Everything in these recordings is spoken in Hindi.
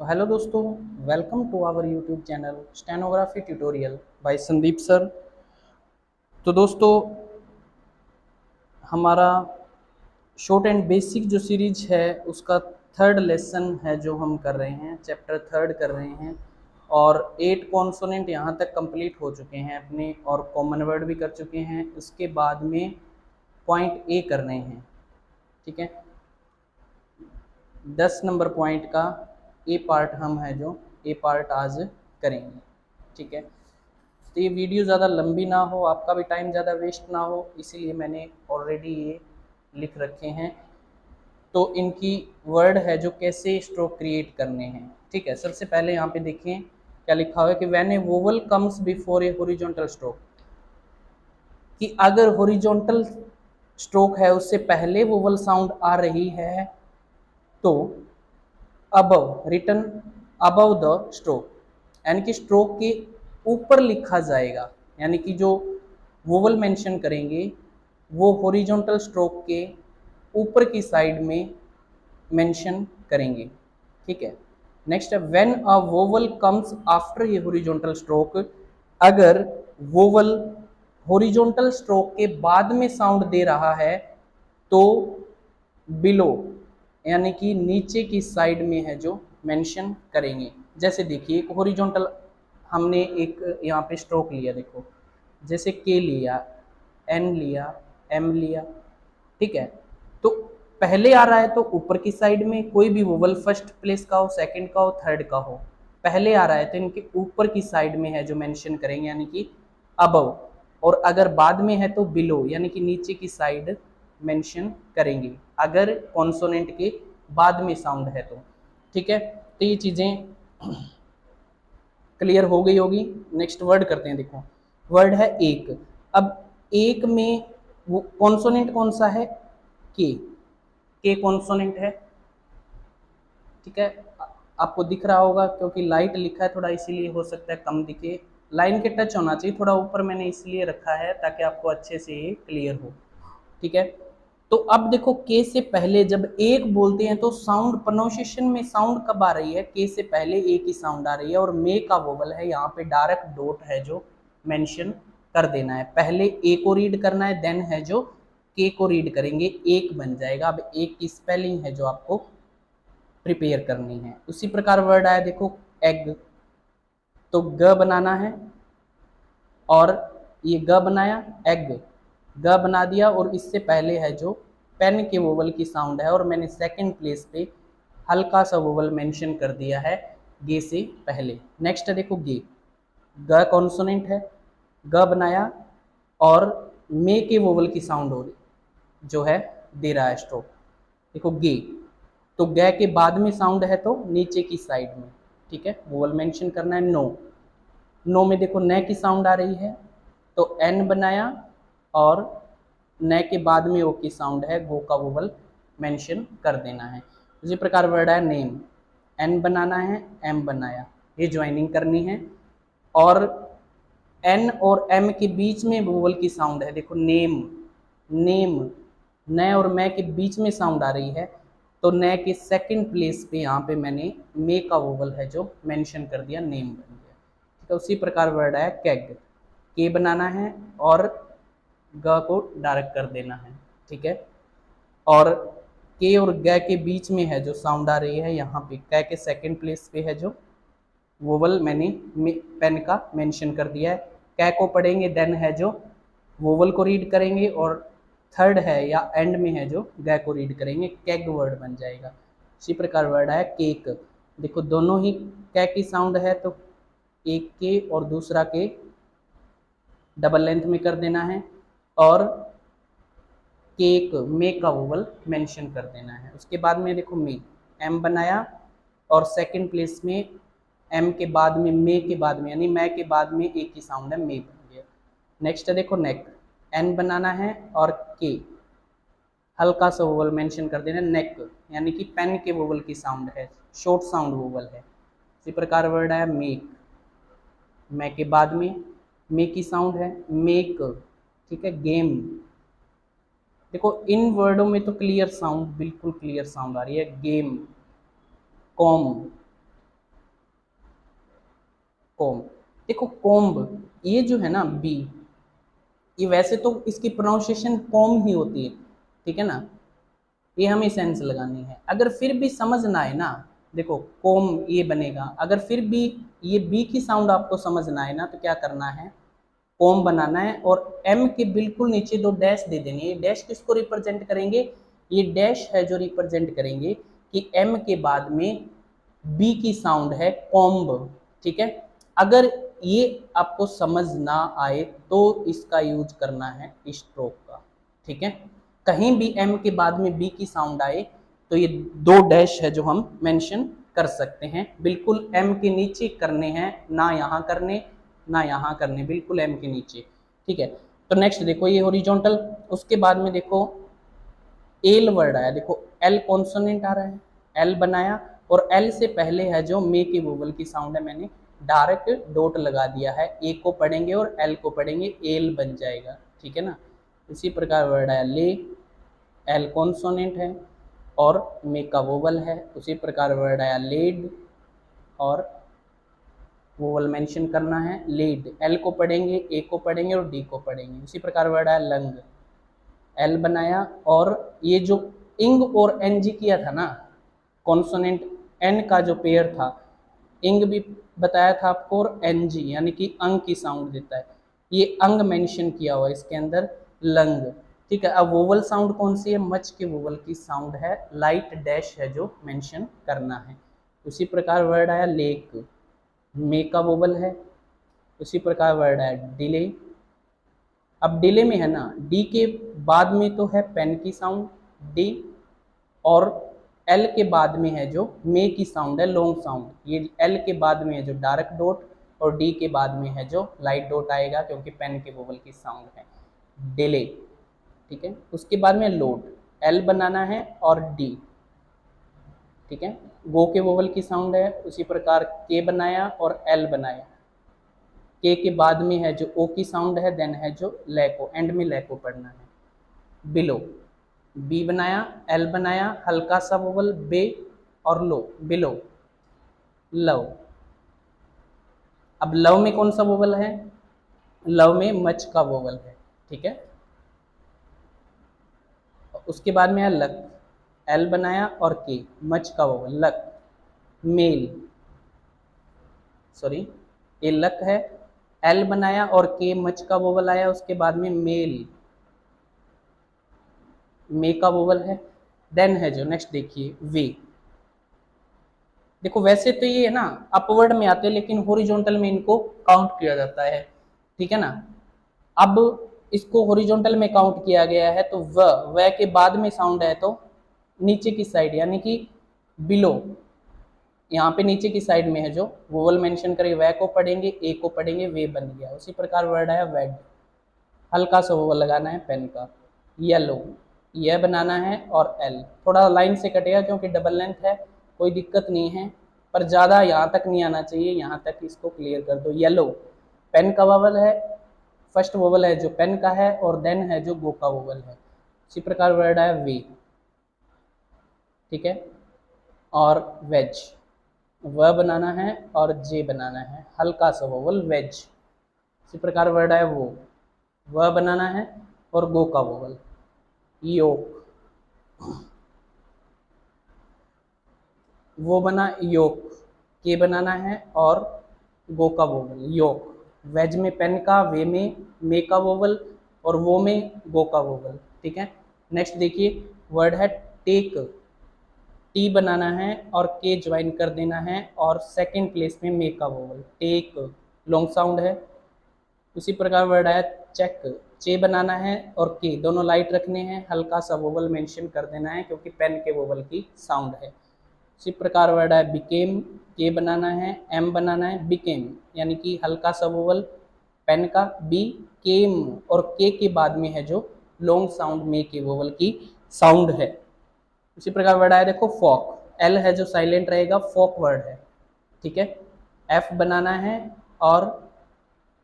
तो हेलो दोस्तों, welcome to our YouTube channel stenography tutorial by Sandeep sir. तो दोस्तों, हमारा शॉर्ट एंड बेसिक जो सीरीज है उसका थर्ड लेसन है जो हम कर रहे हैं, चैप्टर थर्ड कर रहे हैं। और 8 कॉन्सोनेंट यहाँ तक कंप्लीट हो चुके हैं अपने, और कॉमन वर्ड भी कर चुके हैं। उसके बाद में पॉइंट ए करने हैं, ठीक है। 10 नंबर पॉइंट का ए पार्ट हम है जो ए पार्ट आज करेंगे, ठीक है। तो ये वीडियो ज़्यादा लंबी ना हो, आपका भी टाइम ज़्यादा वेस्ट ना हो, इसीलिए मैंने ऑलरेडी ये लिख रखे हैं। तो इनकी वर्ड है जो कैसे स्ट्रोक क्रिएट करने हैं, ठीक है। सबसे पहले यहाँ पे देखें क्या लिखा हुआ है कि when A vowel comes before A horizontal stroke, कि अगर हॉरिजॉन्टल स्ट्रोक है उससे पहले वोवल साउंड आ रही है तो above written above the stroke, यानी कि स्ट्रोक के ऊपर लिखा जाएगा। यानी कि जो वोवल मेंशन करेंगे वो हॉरिजॉन्टल स्ट्रोक के ऊपर की साइड में मेंशन करेंगे, ठीक है। नेक्स्ट है when a vowel comes after a horizontal stroke, अगर वोवल हॉरिजॉन्टल स्ट्रोक के बाद में साउंड दे रहा है तो बिलो यानी कि नीचे की साइड में है जो मेंशन करेंगे। जैसे देखिए एक हॉरिजॉन्टल हमने एक यहाँ पे स्ट्रोक लिया, देखो जैसे के लिया, एन लिया, एम लिया, ठीक है। तो पहले आ रहा है तो ऊपर की साइड में, कोई भी वोवल फर्स्ट प्लेस का हो, सेकंड का हो, थर्ड का हो, पहले आ रहा है तो इनके ऊपर की साइड में है जो मेंशन करेंगे, यानी कि अबव। और अगर बाद में है तो बिलो यानी कि नीचे की साइड मेंशन करेंगे, अगर कॉन्सोनेंट के बाद में साउंड है तो, ठीक है। तो ये चीज़ें क्लियर हो गई होगी। नेक्स्ट वर्ड करते हैं, देखो वर्ड है एक। अब एक में वो कॉन्सोनेंट कौन सा है? के कॉन्सोनेंट है, ठीक है। आपको दिख रहा होगा क्योंकि लाइट लिखा है थोड़ा, इसीलिए हो सकता है कम दिखे। लाइन के टच होना चाहिए थोड़ा ऊपर, मैंने इसलिए रखा है ताकि आपको अच्छे से ये क्लियर हो, ठीक है। तो अब देखो के से पहले जब एक बोलते हैं तो साउंड प्रोनाउंसिएशन में साउंड कब आ रही है? के से पहले एक ही साउंड आ रही है, और मे का वोवल है यहाँ पे डायरेक्ट डॉट है जो मेंशन कर देना है। पहले ए को रीड करना है, देन है जो के को रीड करेंगे, एक बन जाएगा। अब एक की स्पेलिंग है जो आपको प्रिपेयर करनी है। उसी प्रकार वर्ड आया देखो एग, तो ग बनाना है, और ये ग बनाया, एग ग बना दिया, और इससे पहले है जो पेन के वोवल की साउंड है, और मैंने सेकंड प्लेस पे हल्का सा वोवल मेंशन कर दिया है गे से पहले। नेक्स्ट है देखो गे, ग कॉन्सोनेंट है, ग बनाया, और मे के वोवल की साउंड हो रही जो है दे रहा है स्ट्रोक, देखो गे। तो ग के बाद में साउंड है तो नीचे की साइड में, ठीक है, वोवल मेंशन करना है। नो, नो में देखो न की साउंड आ रही है तो एन बनाया, और न के बाद में ओ की साउंड है, गो का वोवल मेंशन कर देना है। इसी प्रकार वर्ड है नेम, एन बनाना है, एम बनाया, ये ज्वाइनिंग करनी है। और एन और एम के बीच में वोवल की साउंड है, देखो नेम, नेम न और मैं के बीच में साउंड आ रही है तो न के सेकंड प्लेस पे यहाँ पे मैंने मे का वोवल है जो मेंशन कर दिया, नेम बन गया, ठीक है। उसी प्रकार वर्ड है कैग, के बनाना है और ग को डायरेक्ट कर देना है, ठीक है। और के और ग के बीच में है जो साउंड आ रही है, यहाँ पे क के सेकंड प्लेस पे है जो वोवल मैंने पेन का मेंशन कर दिया है। कै को पढ़ेंगे, देन है जो वोवल को रीड करेंगे, और थर्ड है या एंड में है जो ग को रीड करेंगे, कैग वर्ड बन जाएगा। इसी प्रकार वर्ड है केक, देखो दोनों ही कै की साउंड है तो एक के और दूसरा के डबल लेंथ में कर देना है, और केक मे का वोवल मेंशन कर देना है। उसके बाद में देखो मे, एम बनाया, और सेकंड प्लेस में एम के बाद में मे के बाद में यानी मैं के बाद में एक ही साउंड है, मे बन गया। नेक्स्ट है देखो नेक, एन बनाना है और के हल्का सा वोवल मेंशन कर देना, नेक यानी कि पेन के वोवल की साउंड है, शॉर्ट साउंड वोवल है। इसी प्रकार वर्ड है मेक, मैं के बाद में मे की साउंड है, मेक, ठीक है। गेम, देखो इन वर्डों में तो क्लियर साउंड, बिल्कुल क्लियर साउंड आ रही है। गेम, कॉम, कोम। देखो कोम्ब ये जो है ना बी, ये वैसे तो इसकी प्रोनाउंसिएशन कॉम ही होती है, ठीक है ना, ये हमें सेंस लगानी है। अगर फिर भी समझ ना आए ना, देखो कोम ये बनेगा, अगर फिर भी ये बी की साउंड आपको समझ ना आए ना, तो क्या करना है, कोम बनाना है और एम के बिल्कुल नीचे दो डैश दे देनी है। डैश किसको रिप्रेजेंट करेंगे, ये डैश है जो रिप्रेजेंट करेंगे कि एम के बाद में बी की साउंड है कॉम्ब, ठीक है। अगर ये आपको समझ ना आए तो इसका यूज करना है स्ट्रोक का, ठीक है। कहीं भी एम के बाद में बी की साउंड आए तो ये दो डैश है जो हम मेंशन कर सकते हैं, बिल्कुल एम के नीचे करने हैं, ना यहाँ करने ना यहाँ करने, बिल्कुल एम के नीचे, ठीक है। तो नेक्स्ट देखो ये हॉरिजॉन्टल, उसके बाद में देखो एल वर्ड आया, देखो एल कॉन्सोनेंट आ रहा है, एल बनाया और एल से पहले है जो मे के वोवल की साउंड है, मैंने डायरेक्ट डॉट लगा दिया है, ए को पढ़ेंगे और एल को पढ़ेंगे, एल बन जाएगा, ठीक है ना। इसी प्रकार वर्ड आया ले, एल कॉन्सोनेंट है और मे का वोवल है। उसी प्रकार वर्ड आया लेड और वोवल मेंशन करना है, लीड, एल को पढ़ेंगे, ए को पढ़ेंगे और डी को पढ़ेंगे। इसी प्रकार वर्ड आया लंग, एल बनाया और ये जो इंग और एन जी किया था ना, कॉन्सोनेंट एन का जो पेयर था, इंग भी बताया था आपको और एन जी यानी कि अंग की साउंड देता है, ये अंग मेंशन किया हुआ है इसके अंदर, लंग, ठीक है। अब वोवल साउंड कौन सी है, मच के वोवल की साउंड है, लाइट डैश है जो मेंशन करना है। उसी प्रकार वर्ड आया लेक, मे का वोवल है। उसी प्रकार वर्ड आया डिले, अब डिले में है ना, डी के बाद में तो है पेन की साउंड डी, और एल के बाद में है जो मे की साउंड है लॉन्ग साउंड, ये एल के बाद में है जो डार्क डॉट और डी के बाद में है जो लाइट डॉट आएगा, क्योंकि पेन के वोवल की साउंड है डिले, ठीक है। उसके बाद में लोड, एल बनाना है और डी, ठीक है, गो के वोवल की साउंड है। उसी प्रकार के बनाया और एल बनाया, के बाद में है जो ओ की साउंड है, देन है जो ले को, एंड में ले को पढ़ना है। बिलो, बी बनाया, एल बनाया, हल्का सा वोवल बे और लो, बिलो, लव। अब लव में कौन सा वोवल है, लव में मच का वोवल है, ठीक है। उसके बाद में है लक, एल बनाया और के, मच का वोवल, लक, मेल, सॉरी ये लक है, एल बनाया और के मच का वोवल आया, उसके बाद में मेल, मे का वोवल है। देन है जो नेक्स्ट देखिए वे, देखो वैसे तो ये है ना अपवर्ड में आते हैं, लेकिन हॉरिजॉन्टल में इनको काउंट किया जाता है, ठीक है ना। अब इसको हॉरिजॉन्टल में काउंट किया गया है, तो व के बाद में साउंड है तो नीचे की साइड यानी कि बिलो, यहाँ पे नीचे की साइड में है जो वोवल मेंशन करेंगे, वे को पढ़ेंगे, ए को पढ़ेंगे, वे बन गया। उसी प्रकार वर्ड आया वेड, हल्का सा वोवल लगाना है पेन का। येलो, यह बनाना है और एल, थोड़ा लाइन से कटेगा क्योंकि डबल लेंथ है, कोई दिक्कत नहीं है, पर ज़्यादा यहाँ तक नहीं आना चाहिए, यहाँ तक इसको क्लियर कर दो। येलो, पेन का वोवल है, फर्स्ट वोवल है जो पेन का है और देन है जो गो का वोवल है। इसी प्रकार वर्ड आया वे, ठीक है, और वेज, व बनाना है और जे बनाना है, हल्का सा वोवल वेज। इसी प्रकार वर्ड आया वो, व बनाना है और गो का वोवल, योक, वो बना योक, के बनाना है और गो का वोवल, योक। वेज में पेन का, वे में मे का वोवल और वो में गो का वोवल, ठीक है। नेक्स्ट देखिए वर्ड है टेक, टी बनाना है और के ज्वाइन कर देना है और सेकंड प्लेस में मे का वोवल, टेक, लॉन्ग साउंड है। उसी प्रकार वर्ड आया चेक, चे बनाना है और के दोनों लाइट रखने हैं, हल्का सा वोवल मेंशन कर देना है क्योंकि पेन के वोवल की साउंड है। इसी प्रकार वर्ड है बिकेम, के बनाना है, एम बनाना है, बिकेम यानी कि हल्का सा वोवल पेन का, बी केम और के बाद में है जो लॉन्ग साउंड मे के वोवल की साउंड है। उसी प्रकार वर्ड आया देखो फॉक, एल है जो साइलेंट रहेगा, फॉक वर्ड है, ठीक है। एफ बनाना है और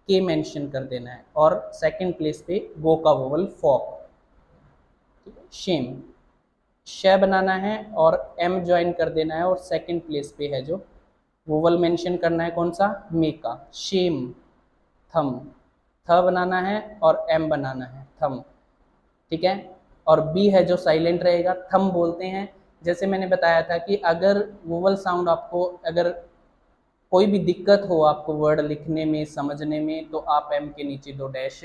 के मेंशन कर देना है और सेकंड प्लेस पे गो का वोवल फॉक, शेम, श बनाना है और एम ज्वाइन कर देना है और सेकंड प्लेस पे है जो वोवल मेंशन करना है कौन सा, मे का। शेम, थम, थ बनाना है और एम बनाना है, थम, ठीक है। और बी है जो साइलेंट रहेगा, थम बोलते हैं। जैसे मैंने बताया था कि अगर वोवल साउंड आपको, अगर कोई भी दिक्कत हो आपको वर्ड लिखने में, समझने में, तो आप एम के नीचे 2 डैश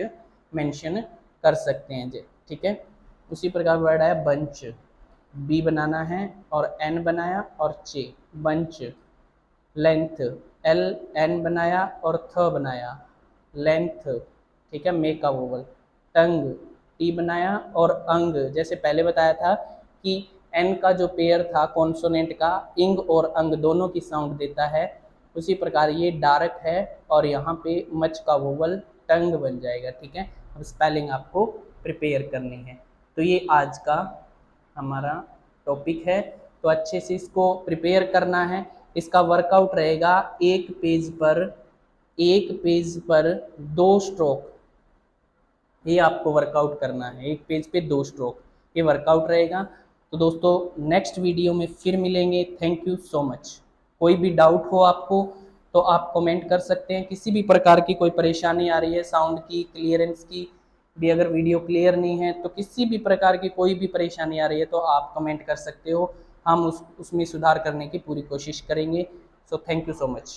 मेंशन कर सकते हैं जी, ठीक है। उसी प्रकार वर्ड है बंच, बी बनाना है और एन बनाया और चे, बंच। लेंथ, एल एन बनाया और थ बनाया, लेंथ, ठीक है, मे का वोवल। टंग, टी बनाया और अंग, जैसे पहले बताया था कि एन का जो पेयर था कॉन्सोनेंट का, इंग और अंग दोनों की साउंड देता है, उसी प्रकार ये डार्क है और यहाँ पे मच का वोवल टंग बन जाएगा, ठीक है। अब स्पेलिंग आपको प्रिपेयर करनी है। तो ये आज का हमारा टॉपिक है, तो अच्छे से इसको प्रिपेयर करना है। इसका वर्कआउट रहेगा एक पेज पर 2 स्ट्रोक, ये आपको वर्कआउट करना है, एक पेज पे 2 स्ट्रोक, ये वर्कआउट रहेगा। तो दोस्तों नेक्स्ट वीडियो में फिर मिलेंगे। Thank you so much. कोई भी डाउट हो आपको तो आप कमेंट कर सकते हैं, किसी भी प्रकार की कोई परेशानी आ रही है साउंड की, क्लियरेंस की भी, अगर वीडियो क्लियर नहीं है तो किसी भी प्रकार की कोई भी परेशानी आ रही है तो आप कमेंट कर सकते हो, हम उसमें सुधार करने की पूरी कोशिश करेंगे। So thank you so much.